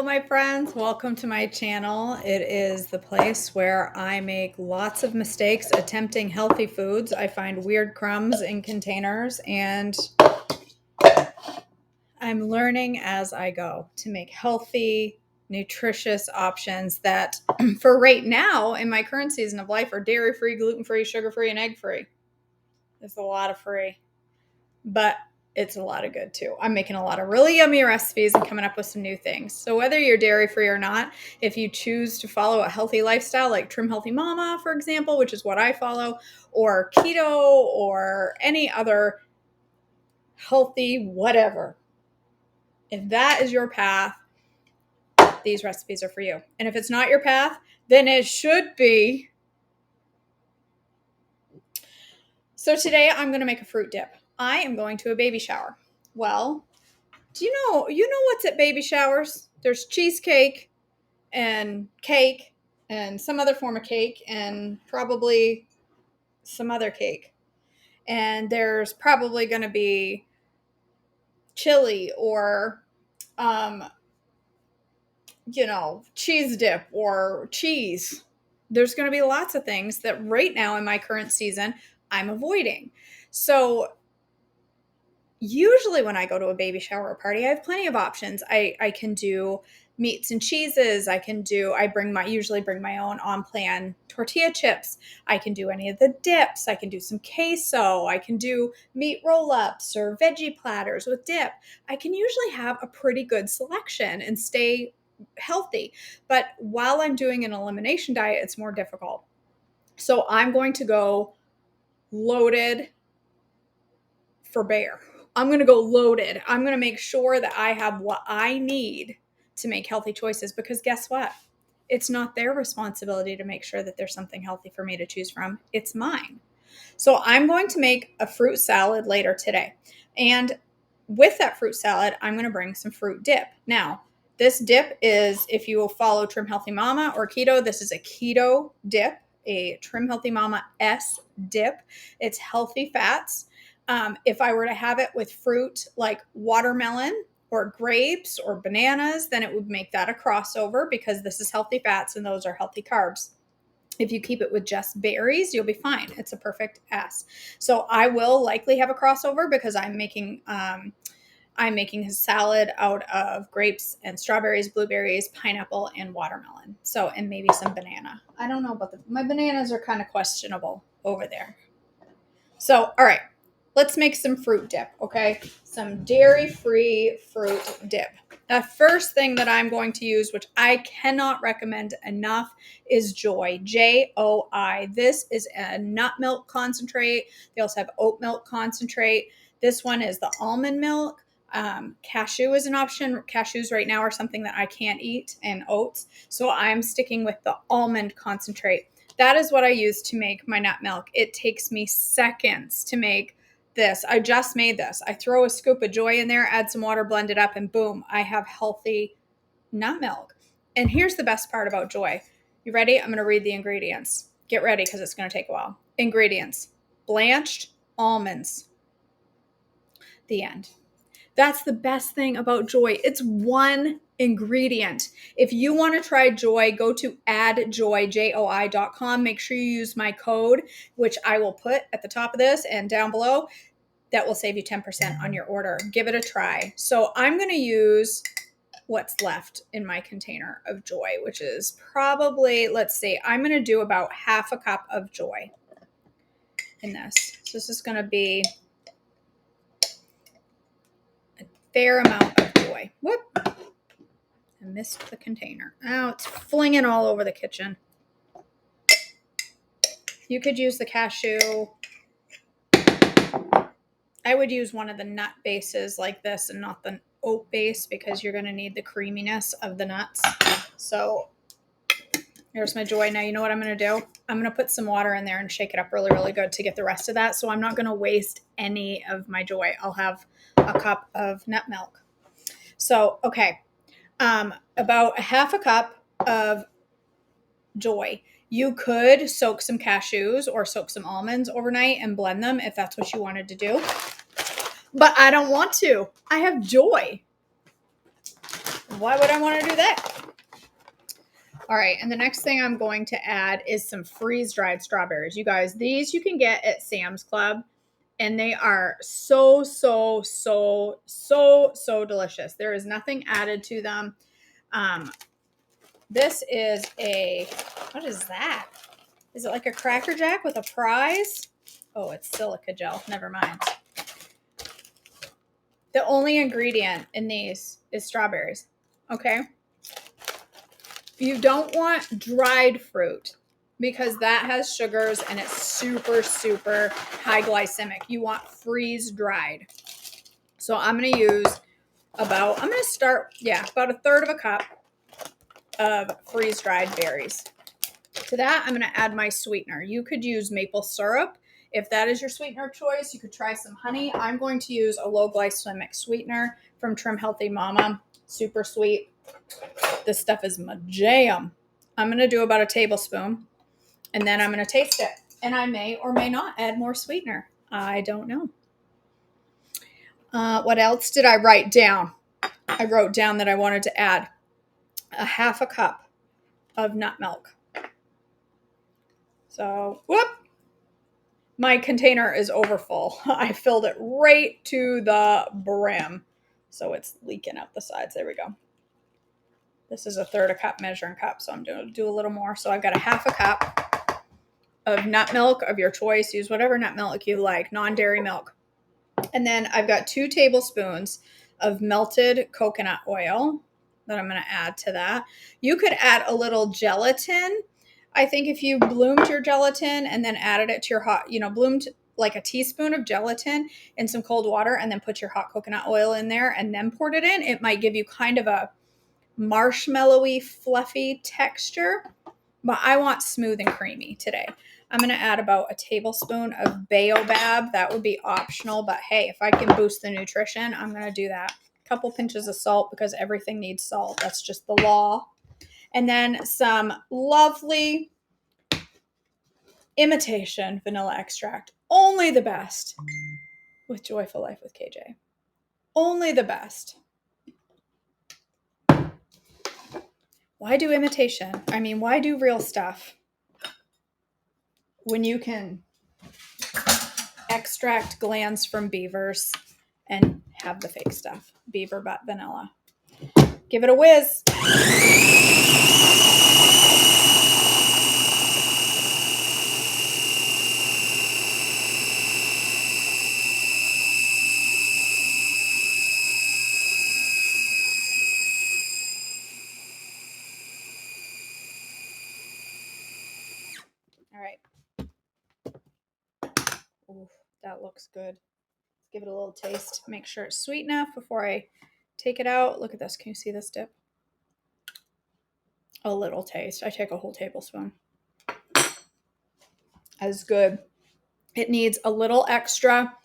my friends. Welcome to my channel. It is the place where I make lots of mistakes attempting healthy foods. I find weird crumbs in containers, and I'm learning as I go to make healthy, nutritious options that, for right now, in my current season of life, are dairy-free, gluten-free, sugar-free, and egg-free. There's a lot of free, but it's a lot of good too. I'm making a lot of really yummy recipes and coming up with some new things. So whether you're dairy free or not, if you choose to follow a healthy lifestyle like Trim Healthy Mama, for example, which is what I follow, or keto or any other healthy whatever, if that is your path, these recipes are for you. And if it's not your path, then it should be. So today I'm going to make a fruit dip. I am going to a baby shower. Well, do you know what's at baby showers? There's cheesecake and cake and some other form of cake and probably some other cake. And there's probably going to be chili or cheese dip or cheese. There's going to be lots of things that right now in my current season I'm avoiding. So usually when I go to a baby shower or party, I have plenty of options. I can do meats and cheeses. I usually bring my own on-plan tortilla chips. I can do any of the dips. I can do some queso. I can do meat roll-ups or veggie platters with dip. I can usually have a pretty good selection and stay healthy. But while I'm doing an elimination diet, it's more difficult. So I'm going to go loaded for bear. I'm going to go loaded. I'm going to make sure that I have what I need to make healthy choices, because guess what? It's not their responsibility to make sure that there's something healthy for me to choose from. It's mine. So I'm going to make a fruit salad later today. And with that fruit salad, I'm going to bring some fruit dip. Now, this dip is, if you will follow Trim Healthy Mama or keto, this is a keto dip, a Trim Healthy Mama S dip. It's healthy fats. If I were to have it with fruit like watermelon or grapes or bananas, then it would make that a crossover, because this is healthy fats and those are healthy carbs. If you keep it with just berries, you'll be fine. It's a perfect S. So I will likely have a crossover, because I'm making a salad out of grapes and strawberries, blueberries, pineapple, and watermelon. So, and maybe some banana. I don't know about my bananas are kind of questionable over there. So, all right, let's make some fruit dip, okay? Some dairy-free fruit dip. The first thing that I'm going to use, which I cannot recommend enough, is Joy, J-O-I. This is a nut milk concentrate. They also have oat milk concentrate. This one is the almond milk. Cashew is an option. Cashews right now are something that I can't eat, and oats. So I'm sticking with the almond concentrate. That is what I use to make my nut milk. It takes me seconds to make this. I just made this. I throw a scoop of Joy in there, add some water, blend it up, and boom, I have healthy nut milk. And here's the best part about Joy. You ready? I'm going to read the ingredients. Get ready, because it's going to take a while. Ingredients: blanched almonds. The end. That's the best thing about Joy. It's one ingredient. If you want to try Joy, go to addjoy.com. Make sure you use my code, which I will put at the top of this and down below. That will save you 10% on your order. Give it a try. So I'm going to use what's left in my container of Joy, which is probably, let's see, I'm going to do about half a cup of Joy in this. So this is going to be a fair amount of Joy. Whoop. I missed the container. Oh, it's flinging all over the kitchen. You could use the cashew. I would use one of the nut bases like this and not the oat base, because you're going to need the creaminess of the nuts. So here's my Joy. Now, you know what I'm going to do? I'm going to put some water in there and shake it up really, really good to get the rest of that. So I'm not going to waste any of my Joy. I'll have a cup of nut milk. So, okay. About a half a cup of Joy. You could soak some cashews or soak some almonds overnight and blend them if that's what you wanted to do. But I don't want to. I have Joy. Why would I want to do that? All right, and the next thing I'm going to add is some freeze-dried strawberries. You guys, these you can get at Sam's Club, and they are so delicious. There is nothing added to them. This is what is that? Is it like a Cracker Jack with a prize? Oh, it's silica gel. Never mind. The only ingredient in these is strawberries. Okay. You don't want dried fruit because that has sugars and it's super high glycemic. You want freeze dried. So I'm going to use about a third of a cup of freeze dried berries. To that, I'm going to add my sweetener. You could use maple syrup. If that is your sweetener choice, you could try some honey. I'm going to use a low glycemic sweetener from Trim Healthy Mama. Super sweet. This stuff is my jam. I'm going to do about a tablespoon, and then I'm going to taste it. And I may or may not add more sweetener. I don't know. What else did I write down? I wrote down that I wanted to add a half a cup of nut milk. So, whoop! My container is over full. I filled it right to the brim. So it's leaking out the sides. There we go. This is a third a cup measuring cup, so I'm going to do a little more. So I've got a half a cup of nut milk of your choice. Use whatever nut milk you like, non-dairy milk. And then I've got 2 tablespoons of melted coconut oil that I'm going to add to that. You could add a little gelatin. I think if you bloomed your gelatin and then added it to your hot, bloomed like a teaspoon of gelatin in some cold water and then put your hot coconut oil in there and then poured it in, it might give you kind of a marshmallowy, fluffy texture. But I want smooth and creamy today. I'm going to add about a tablespoon of Baobab. That would be optional, but hey, if I can boost the nutrition, I'm going to do that. A couple pinches of salt because everything needs salt. That's just the law. And then some lovely imitation vanilla extract. Only the best with Joyful Life with KJ. Only the best. Why do imitation? I mean, why do real stuff when you can extract glands from beavers and have the fake stuff? Beaver butt vanilla. Give it a whiz. All right. Ooh, that looks good. Let's give it a little taste. Make sure it's sweet enough before I take it out. Look at this. Can you see this dip? A little taste. I take a whole tablespoon. As good. It needs a little extra.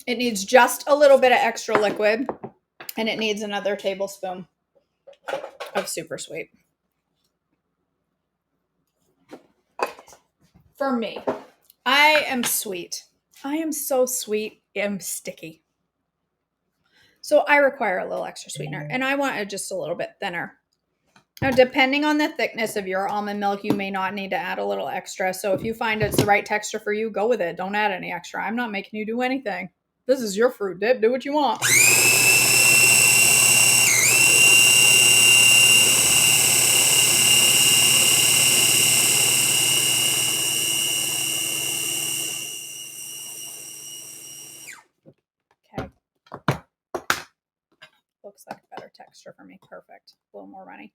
It needs just a little bit of extra liquid, and it needs another tablespoon of super sweet. For me, I am sweet. I am so sweet. I'm sticky. So I require a little extra sweetener, and I want it just a little bit thinner. Now, depending on the thickness of your almond milk, you may not need to add a little extra. So if you find it's the right texture for you, go with it. Don't add any extra. I'm not making you do anything. This is your fruit dip. Do what you want. Okay. Looks like a better texture for me. Perfect. A little more runny.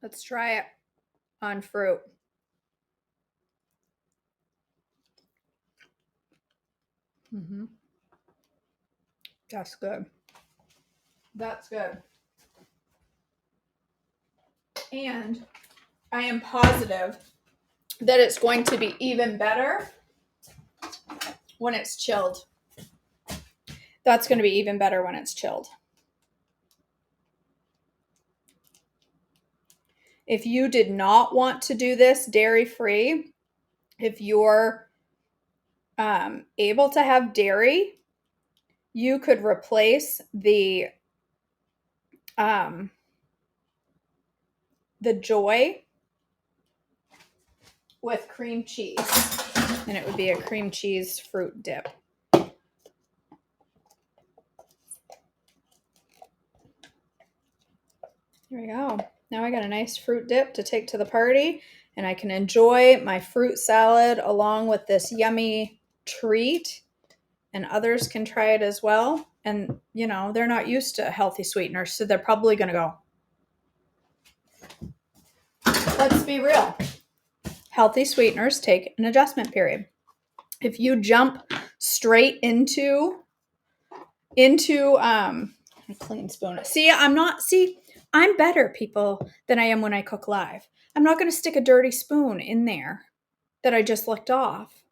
Let's try it on fruit. That's good. That's good. And I am positive that it's going to be even better when it's chilled. That's going to be even better when it's chilled. If you did not want to do this dairy-free, if your able to have dairy, you could replace the Joy with cream cheese, and it would be a cream cheese fruit dip. There we go. Now I got a nice fruit dip to take to the party, and I can enjoy my fruit salad along with this yummy treat, and others can try it as well. And, you know, they're not used to healthy sweeteners, so they're probably going to go, let's be real. Healthy sweeteners take an adjustment period. If you jump straight into a clean spoon. I'm better, people, than I am when I cook live. I'm not going to stick a dirty spoon in there that I just licked off.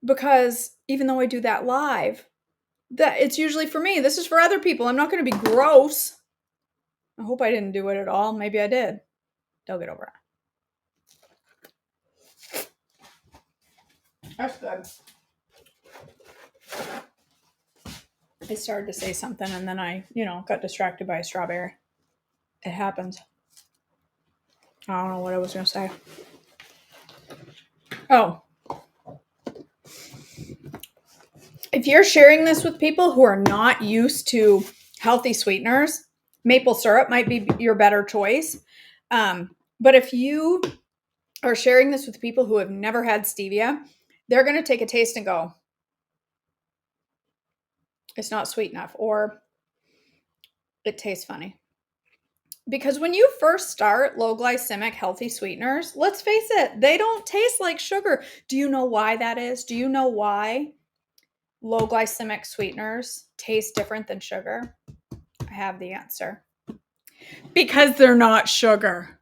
Because even though I do that live, that it's usually for me. This is for other people. I'm not going to be gross. I hope I didn't do it at all. Maybe I did. They'll get over it. That's good. I started to say something and then I, got distracted by a strawberry. It happens. I don't know what I was going to say. Oh. If you're sharing this with people who are not used to healthy sweeteners, maple syrup might be your better choice. But if you are sharing this with people who have never had stevia, they're going to take a taste and go, it's not sweet enough, or it tastes funny. Because when you first start low glycemic healthy sweeteners, let's face it, they don't taste like sugar. Do you know why that is? Do you know why low glycemic sweeteners taste different than sugar? I have the answer. Because they're not sugar.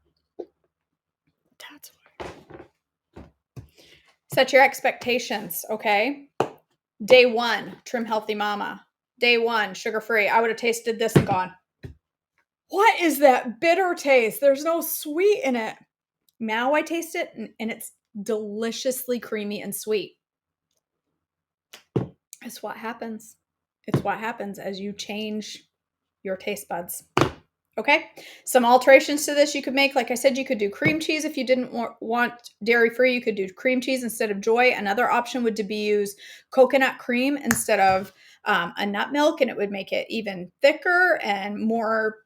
That's why. Set your expectations, okay? Day 1, Trim Healthy Mama. Day 1, sugar-free. I would have tasted this and gone, what is that bitter taste? There's no sweet in it. Now I taste it and it's deliciously creamy and sweet. It's what happens. It's what happens as you change your taste buds. Okay, some alterations to this you could make. Like I said, you could do cream cheese. If you didn't want dairy-free, you could do cream cheese instead of Joy. Another option would be use coconut cream instead of a nut milk, and it would make it even thicker and more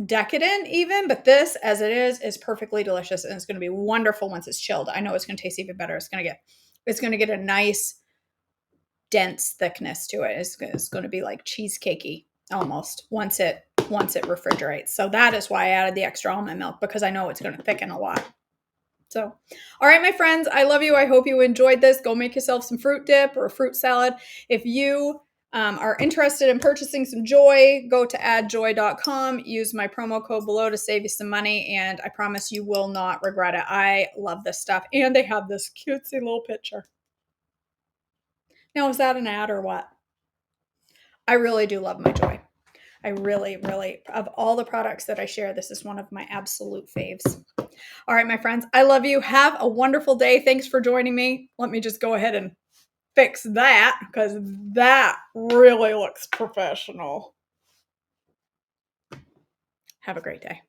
decadent even. But this, as it is perfectly delicious, and it's going to be wonderful once it's chilled. I know it's going to taste even better. It's going to get a nice dense thickness to it. It's going to be like cheesecakey almost once it refrigerates. So that is why I added the extra almond milk, because I know it's going to thicken a lot. So, all right, my friends, I love you. I hope you enjoyed this. Go make yourself some fruit dip or a fruit salad. If you are interested in purchasing some Joy, go to addjoy.com. Use my promo code below to save you some money, and I promise you will not regret it. I love this stuff, and they have this cutesy little picture. Now, is that an ad or what? I really do love my Joy. I really, really, of all the products that I share, this is one of my absolute faves. All right, my friends, I love you. Have a wonderful day. Thanks for joining me. Let me just go ahead and fix that, because that really looks professional. Have a great day.